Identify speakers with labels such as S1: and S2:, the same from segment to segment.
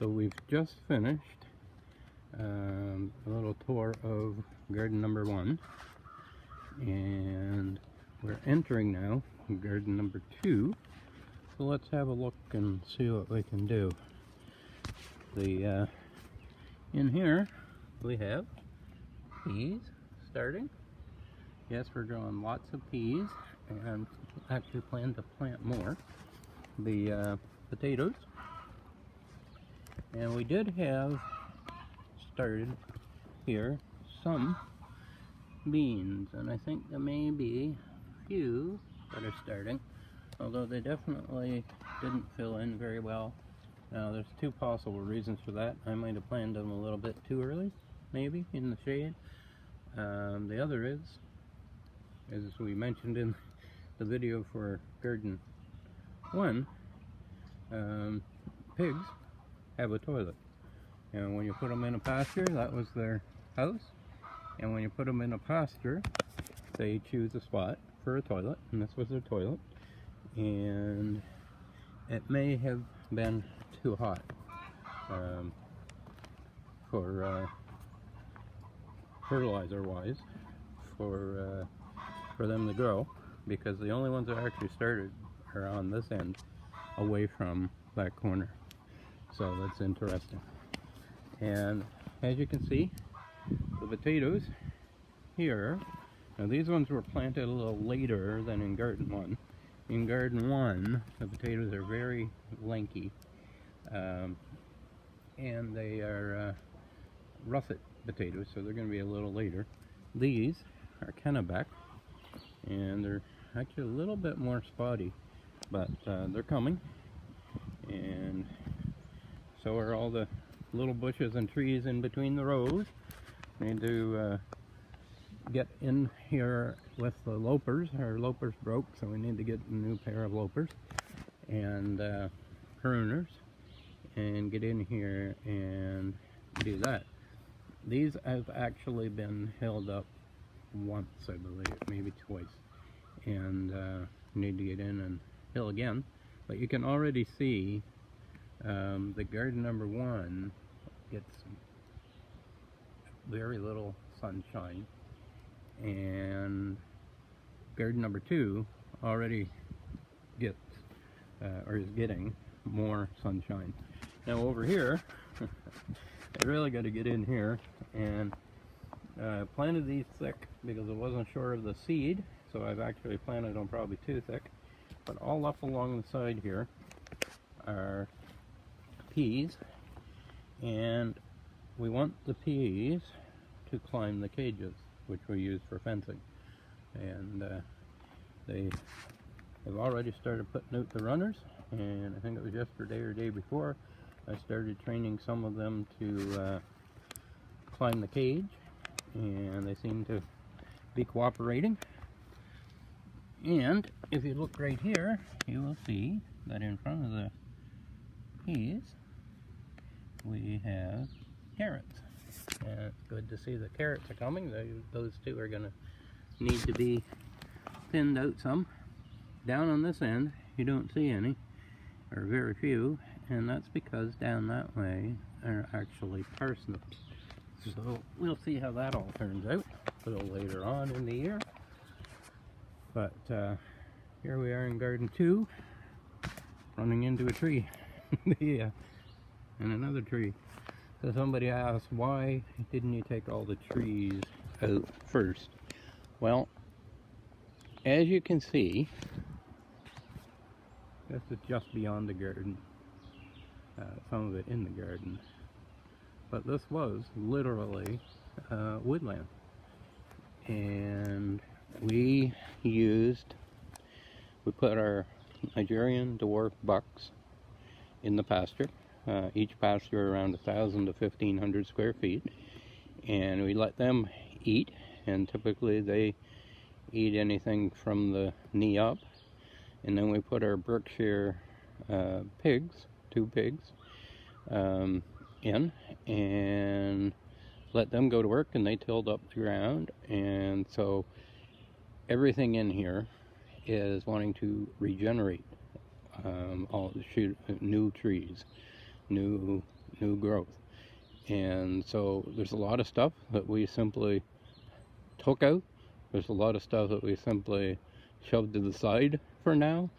S1: So we've just finished a little tour of garden number 1, and we're entering now garden number 2. So let's have a look and see what we can do. In here we have peas starting. Yes, we're growing lots of peas, and actually plan to plant more. The potatoes, and we did have started here some beans, and I think there may be a few that are starting, although they definitely didn't fill in very well. Now there's two possible reasons for that. I might have planted them a little bit too early, maybe in the shade. The other is, as we mentioned in the video for garden 1, pigs have a toilet, and when you put them in a pasture, that was their house, and when you put them in a pasture, they choose a spot for a toilet, and this was their toilet, and it may have been too hot for fertilizer wise for them to grow, because the only ones that actually started are on this end away from that corner. So that's interesting. And as you can see, the potatoes here, now these ones were planted a little later than in garden 1. In garden 1, the potatoes are very lanky, and they are russet potatoes, so they're going to be a little later. These are Kennebec, and they're actually a little bit more spotty, but they're coming, and so are all the little bushes and trees in between the rows. Need to get in here with the lopers. Our lopers broke, so we need to get a new pair of lopers and pruners and get in here and do that. These have actually been held up once, I believe, maybe twice, and need to get in and hill again. But you can already see the garden number 1 gets very little sunshine, and garden number 2 already gets or is getting more sunshine. Now over here, I really got to get in here, and planted these thick because I wasn't sure of the seed, so I've actually planted them probably too thick. But all up along the side here are peas, and we want the peas to climb the cages, which we use for fencing. And they have already started putting out the runners, and I think it was yesterday or day before I started training some of them to climb the cage, and they seem to be cooperating. And if you look right here, you will see that in front of the peas we have carrots. And it's good to see the carrots are coming. Those two are going to need to be thinned out some. Down on this end you don't see any, or very few, and that's because down that way are actually parsnips. So we'll see how that all turns out a little later on in the year. But here we are in garden 2, running into a tree. Yeah, and another tree. So somebody asked, why didn't you take all the trees out first? Well, as you can see, this is just beyond the garden, some of it in the garden, but this was literally woodland, and we put our Nigerian Dwarf bucks in the pasture, each pasture around 1,000 to 1,500 square feet, and we let them eat, and typically they eat anything from the knee up. And then we put our Berkshire pigs, 2 pigs, in, and let them go to work, and they tilled up the ground. And so everything in here is wanting to regenerate all the new trees, new new growth. And so there's a lot of stuff that we simply took out. There's a lot of stuff that we simply shoved to the side for now,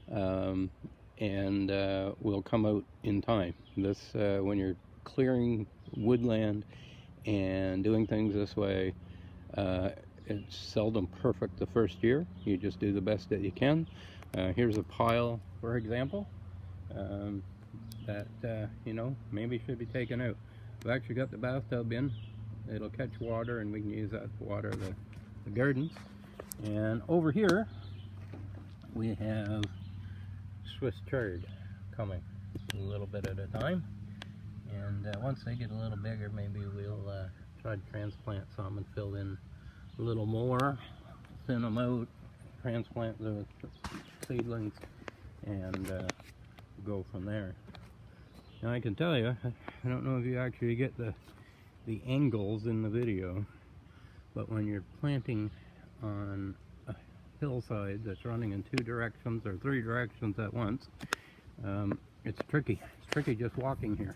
S1: and will come out in time. This, when you're clearing woodland and doing things this way, it's seldom perfect the first year. You just do the best that you can. Here's a pile, for example, that you know, maybe should be taken out. I've actually got the bathtub in. It'll catch water and we can use that to water the gardens. And over here we have Swiss chard coming a little bit at a time. And once they get a little bigger, maybe we'll try to transplant some and fill in a little more, thin them out, transplant the seedlings, and go from there. Now I can tell you, I don't know if you actually get the angles in the video, but when you're planting on a hillside that's running in 2 directions or 3 directions at once, it's tricky. It's tricky just walking here.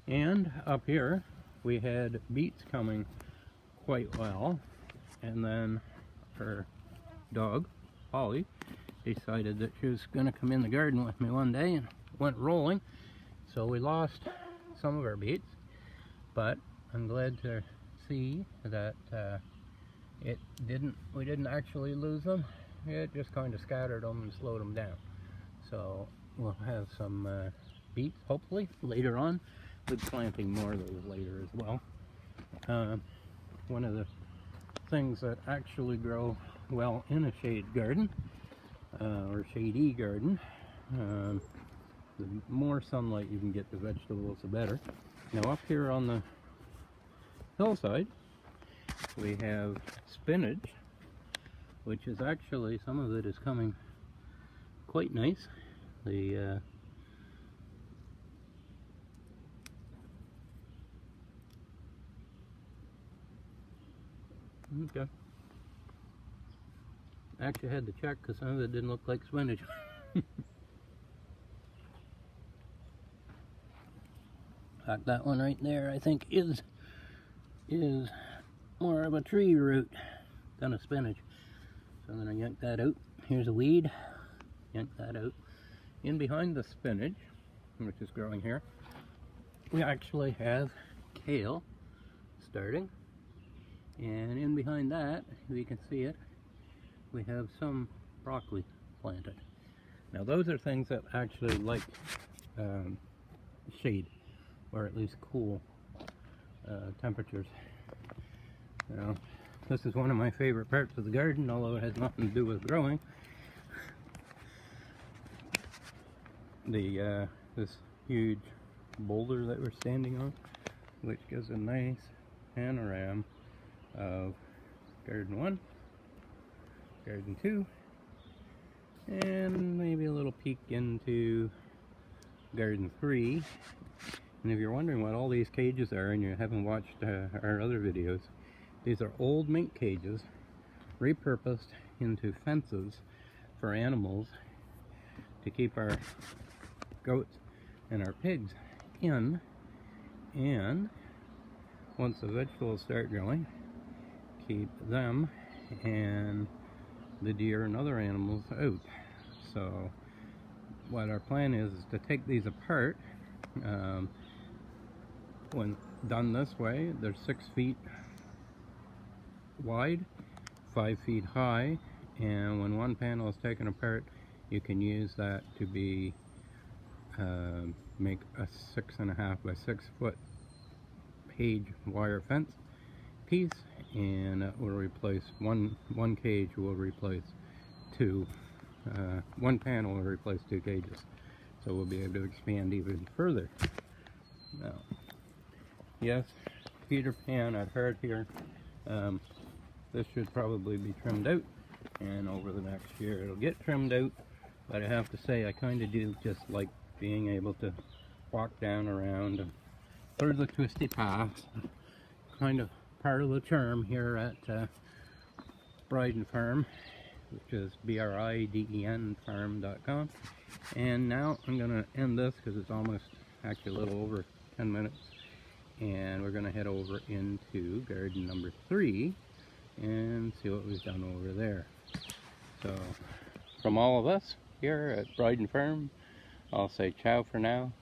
S1: And up here we had beets coming quite well, and then her dog, Holly, decided that she was going to come in the garden with me one day and went rolling. So we lost some of our beets, but I'm glad to see that we didn't actually lose them. It just kind of scattered them and slowed them down. So we'll have some beets hopefully later on. We'll be planting more of those later as well. One of the things that actually grow well in a shade garden, or shady garden, the more sunlight you can get to vegetables, the better. Now up here on the hillside, we have spinach, which is actually, some of it is coming quite nice. The okay. Actually had to check because some of it didn't look like spinach. Like that one right there, I think is more of a tree root than a spinach. So I'm going to yank that out. Here's a weed. Yank that out. In behind the spinach, which is growing here, we actually have kale starting. And in behind that, if you can see it, we have some broccoli planted. Now those are things that actually like shade, or at least cool temperatures. You know, this is one of my favorite parts of the garden, although it has nothing to do with growing. This huge boulder that we're standing on, which gives a nice panorama of garden 1, garden 2, and maybe a little peek into garden 3. And if you're wondering what all these cages are and you haven't watched our other videos, these are old mink cages repurposed into fences for animals to keep our goats and our pigs in, and once the vegetables start growing, keep them and the deer and other animals out. So what our plan is to take these apart. When done this way, they're 6 feet wide, 5 feet high, and when one panel is taken apart, you can use that to be make a 6.5 by 6 foot page wire fence piece, and it will replace one cage will replace 2. One panel will replace 2 cages, so we'll be able to expand even further. Now, yes, Peter Pan at heart here. This should probably be trimmed out, and over the next year it'll get trimmed out, but I have to say I kind of do just like being able to walk down around and through the twisty paths. Kind of part of the charm here at Bryden Farm, which is BRIDEN farm.com. And now I'm going to end this because it's almost actually a little over 10 minutes. And we're going to head over into garden number 3 and see what we've done over there. So, from all of us here at Bryden Farm, I'll say ciao for now,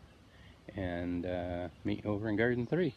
S1: and meet you over in garden 3.